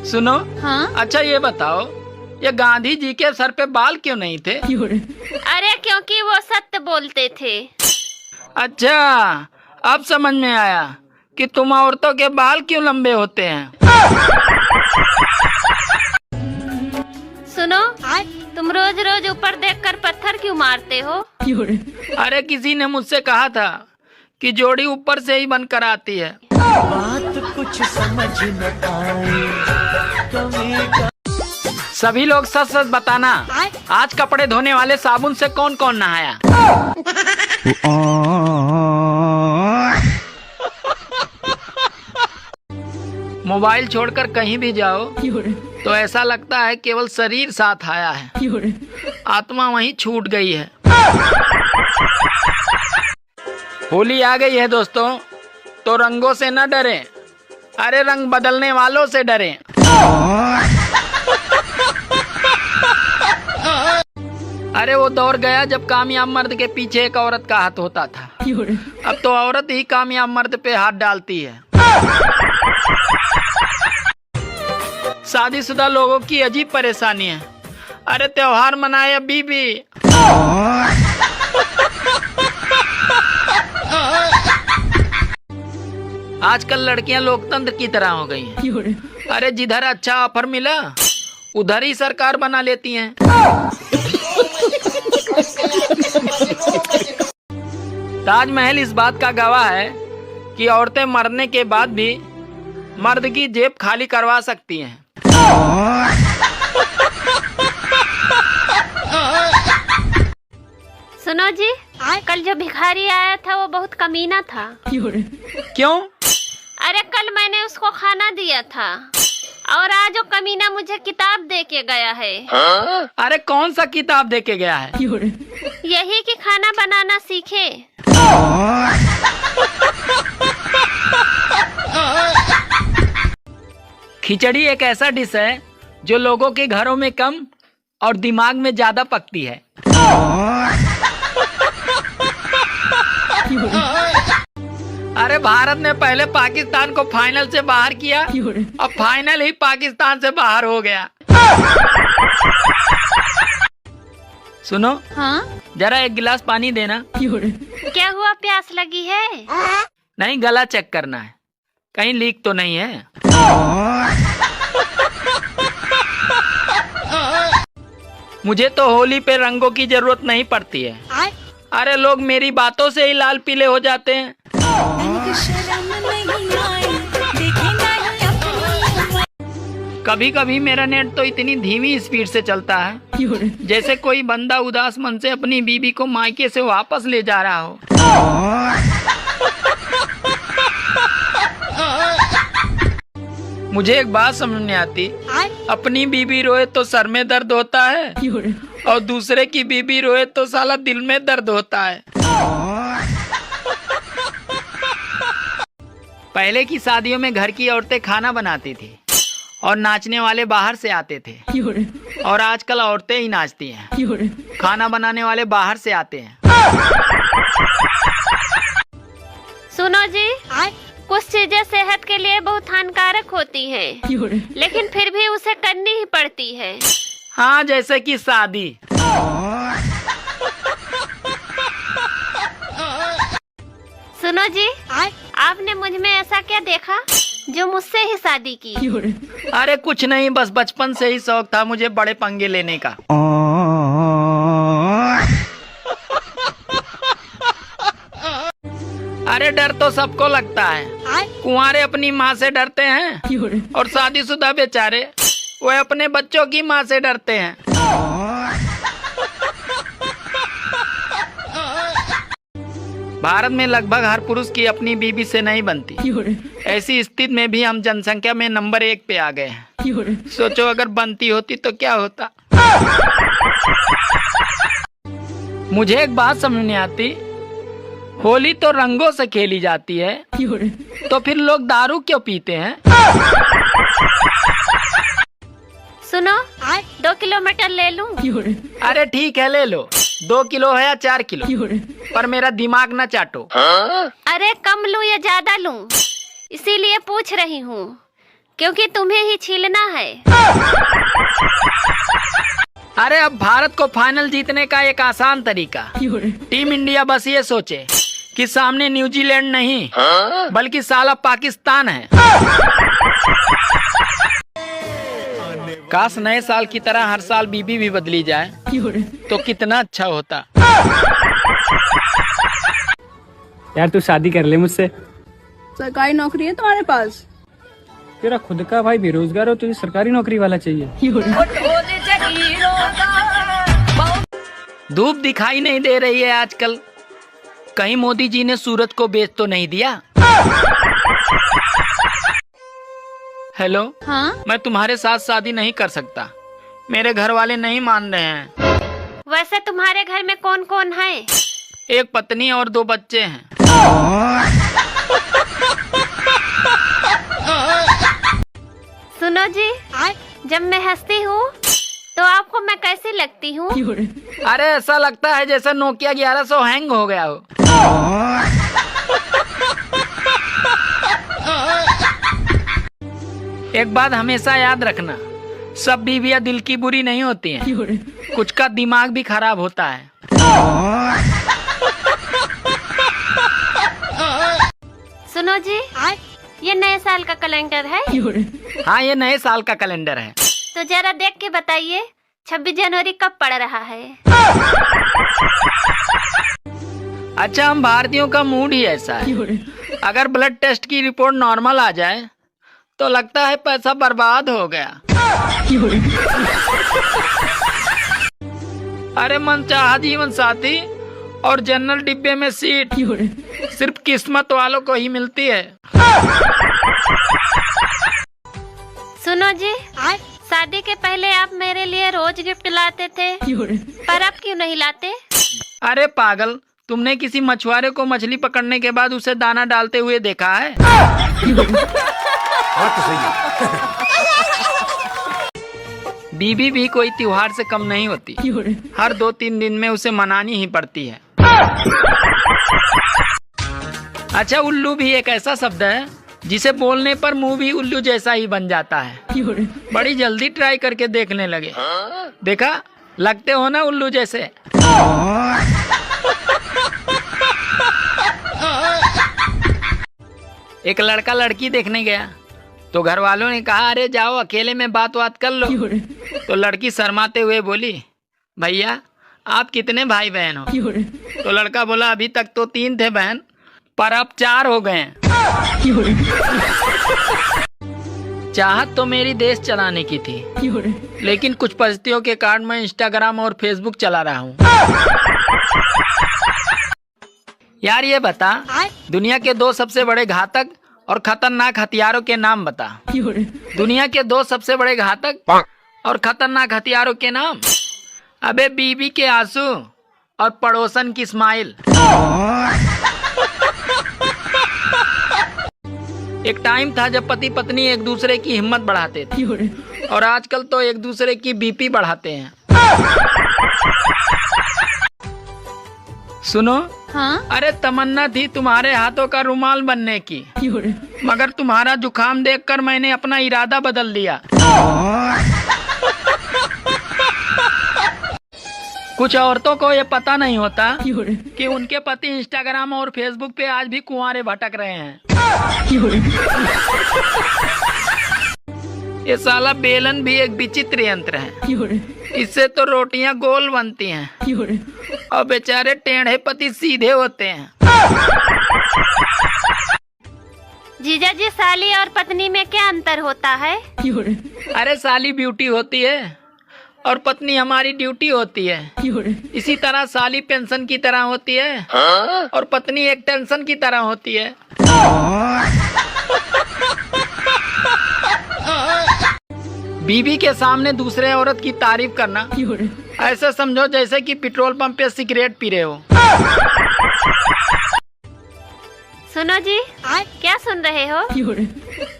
सुनो। हाँ? अच्छा ये बताओ, ये गांधी जी के सर पे बाल क्यों नहीं थे? अरे क्योंकि वो सत्य बोलते थे। अच्छा, अब समझ में आया कि तुम औरतों के बाल क्यों लंबे होते हैं। सुनो, तुम रोज रोज ऊपर देखकर पत्थर क्यों मारते हो? अरे किसी ने मुझसे कहा था कि जोड़ी ऊपर से ही बनकर आती है। बात कुछ समझ न आई। सभी लोग सच सच बताना, आज कपड़े धोने वाले साबुन से कौन कौन नहाया? मोबाइल छोड़कर कहीं भी जाओ तो ऐसा लगता है केवल शरीर साथ आया है, आत्मा वहीं छूट गई है। होली आ गई है दोस्तों, तो रंगों से न डरें, अरे रंग बदलने वालों से डरें। अरे वो दौर गया जब कामयाब मर्द के पीछे एक औरत का हाथ होता था। अब तो औरत ही कामयाब मर्द पे हाथ डालती है। शादीशुदा लोगों की अजीब परेशानी है। अरे त्योहार मनाए बीबी। आजकल लड़कियां लोकतंत्र की तरह हो गई हैं। अरे जिधर अच्छा ऑफर मिला उधर ही सरकार बना लेती हैं। ताजमहल इस बात का गवाह है कि औरतें मरने के बाद भी मर्द की जेब खाली करवा सकती हैं। सुनो जी, कल जो भिखारी आया था वो बहुत कमीना था। क्यों? अरे कल मैंने उसको खाना दिया था और आज वो कमीना मुझे किताब दे के गया है। अरे कौन सा किताब दे के गया है? यही कि खाना बनाना सीखे। खिचड़ी एक ऐसा डिश है जो लोगों के घरों में कम और दिमाग में ज्यादा पकती है। अरे भारत ने पहले पाकिस्तान को फाइनल से बाहर किया, अब फाइनल ही पाकिस्तान से बाहर हो गया। सुनो। हाँ? जरा एक गिलास पानी देना। क्या हुआ, प्यास लगी है? नहीं, गला चेक करना है, कहीं लीक तो नहीं है। मुझे तो होली पे रंगों की जरूरत नहीं पड़ती है। अरे लोग मेरी बातों से ही लाल पीले हो जाते हैं। कभी कभी मेरा नेट तो इतनी धीमी स्पीड से चलता है जैसे कोई बंदा उदास मन से अपनी बीबी को मायके से वापस ले जा रहा हो। मुझे एक बात समझ नहीं आती, अपनी बीबी रोए तो सर में दर्द होता है और दूसरे की बीबी रोए तो साला दिल में दर्द होता है। पहले की शादियों में घर की औरतें खाना बनाती थी और नाचने वाले बाहर से आते थे, और आजकल औरतें ही नाचती हैं, खाना बनाने वाले बाहर से आते हैं। सुनो जी, कुछ चीजें सेहत के लिए बहुत हानिकारक होती है, लेकिन फिर भी उसे करनी ही पड़ती है। हाँ, जैसे कि शादी। सुनो जी, आपने मुझ में ऐसा क्या देखा जो मुझसे ही शादी की? अरे कुछ नहीं, बस बचपन से ही शौक था मुझे बड़े पंगे लेने का। अरे डर तो सबको लगता है। कुंवारे अपनी माँ से डरते हैं और शादीशुदा बेचारे वो अपने बच्चों की माँ से डरते हैं। भारत में लगभग हर पुरुष की अपनी बीबी से नहीं बनती। ऐसी स्थिति में भी हम जनसंख्या में नंबर 1 पे आ गए हैं। सोचो अगर बनती होती तो क्या होता। मुझे एक बात समझ नहीं आती, होली तो रंगों से खेली जाती है तो फिर लोग दारू क्यों पीते हैं? सुनो, 2 किलोमीटर ले लूं? अरे ठीक है, ले लो। 2 किलो है या 4 किलो, पर मेरा दिमाग न चाटो। अरे कम लूं या ज्यादा लूं, इसीलिए पूछ रही हूँ। क्योंकि तुम्हें ही छीलना है। अरे अब भारत को फाइनल जीतने का एक आसान तरीका, टीम इंडिया बस ये सोचे कि सामने न्यूजीलैंड नहीं बल्कि साला पाकिस्तान है। काश नए साल की तरह हर साल बीबी भी बदली जाए तो कितना अच्छा होता। यार तू शादी कर ले मुझसे। सरकारी नौकरी है तुम्हारे पास? तेरा खुद का भाई बेरोजगार हो, तुझे सरकारी नौकरी वाला चाहिए। धूप दिखाई नहीं दे रही है आजकल, कहीं मोदी जी ने सूरज को बेच तो नहीं दिया। हेलो, हाँ? मैं तुम्हारे साथ शादी नहीं कर सकता, मेरे घर वाले नहीं मान रहे हैं। वैसे तुम्हारे घर में कौन कौन है? एक पत्नी और 2 बच्चे हैं। सुनो जी, जब मैं हंसती हूँ तो आपको मैं कैसी लगती हूँ? अरे ऐसा लगता है जैसे नोकिया 1100 हैंग हो गया हो। एक बात हमेशा याद रखना, सब बीवियां दिल की बुरी नहीं होती हैं, कुछ का दिमाग भी खराब होता है। सुनो जी, ये नए साल का कैलेंडर है? हाँ, ये नए साल का कैलेंडर है। तो जरा देख के बताइए 26 जनवरी कब पड़ रहा है? अच्छा, हम भारतीयों का मूड ही ऐसा है, अगर ब्लड टेस्ट की रिपोर्ट नॉर्मल आ जाए तो लगता है पैसा बर्बाद हो गया। अरे मनचाहा जीवन साथी और जनरल डिब्बे में सीट सिर्फ किस्मत वालों को ही मिलती है। सुनो जी, शादी के पहले आप मेरे लिए रोज गिफ्ट लाते थे, पर अब क्यों नहीं लाते? अरे पागल, तुमने किसी मछुआरे को मछली पकड़ने के बाद उसे दाना डालते हुए देखा है? बीबी भी कोई त्योहार से कम नहीं होती, हर 2-3 दिन में उसे मनानी ही पड़ती है। अच्छा, उल्लू भी एक ऐसा शब्द है जिसे बोलने पर मुंह भी उल्लू जैसा ही बन जाता है। बड़ी जल्दी ट्राई करके देखने लगे, देखा लगते हो ना उल्लू जैसे। एक लड़का लड़की देखने गया तो घर वालों ने कहा, अरे जाओ अकेले में बात कर लो। तो लड़की शर्माते हुए बोली, भैया आप कितने भाई बहन हो? तो लड़का बोला, अभी तक तो 3 थे बहन, पर अब 4 हो गए हैं। चाहत तो मेरी देश चलाने की थी, लेकिन कुछ परिस्थितियों के कारण मैं इंस्टाग्राम और फेसबुक चला रहा हूँ। यार ये बता, दुनिया के 2 सबसे बड़े घातक और खतरनाक हथियारों के नाम बता। दुनिया के 2 सबसे बड़े घातक और खतरनाक हथियारों के नाम? अबे बीबी के आंसू और पड़ोसन की स्माइल। एक टाइम था जब पति पत्नी एक दूसरे की हिम्मत बढ़ाते थे, और आजकल तो एक दूसरे की बीपी बढ़ाते हैं। सुनो, हाँ? अरे तमन्ना थी तुम्हारे हाथों का रुमाल बनने की, मगर तुम्हारा जुकाम देखकर मैंने अपना इरादा बदल दिया। कुछ औरतों को ये पता नहीं होता कि उनके पति इंस्टाग्राम और फेसबुक पे आज भी कुंवारे भटक रहे हैं। ये साला बेलन भी एक विचित्र यंत्र है, इससे तो रोटियां गोल बनती हैं और बेचारे टेढ़े पति सीधे होते हैं। जीजा जी, साली और पत्नी में क्या अंतर होता है? अरे साली ब्यूटी होती है और पत्नी हमारी ड्यूटी होती है। इसी तरह साली पेंशन की तरह होती है और पत्नी एक टेंशन की तरह होती है। बीवी के सामने दूसरे औरत की तारीफ करना ऐसे समझो जैसे कि पेट्रोल पंप पे सिगरेट पी रहे हो। सुनो जी, क्या सुन रहे हो?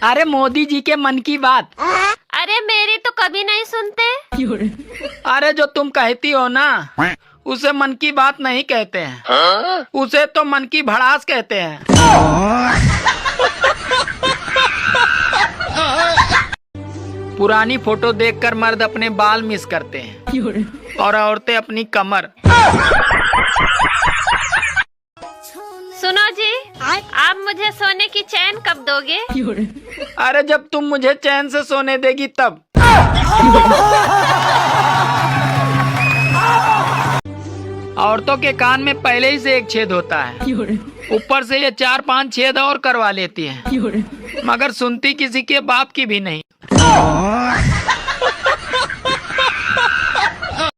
अरे मोदी जी के मन की बात। अरे मेरी तो कभी नहीं सुनते। अरे जो तुम कहती हो ना, उसे मन की बात नहीं कहते हैं, उसे तो मन की भड़ास कहते हैं। पुरानी फोटो देखकर मर्द अपने बाल मिस करते हैं और औरतें अपनी कमर। सुनो जी, आप मुझे सोने की चैन कब दोगे? अरे जब तुम मुझे चैन से सोने देगी तब। औरतों के कान में पहले ही से एक छेद होता है, ऊपर से ये 4-5 छेद और करवा लेती है, मगर सुनती किसी के बाप की भी नहीं।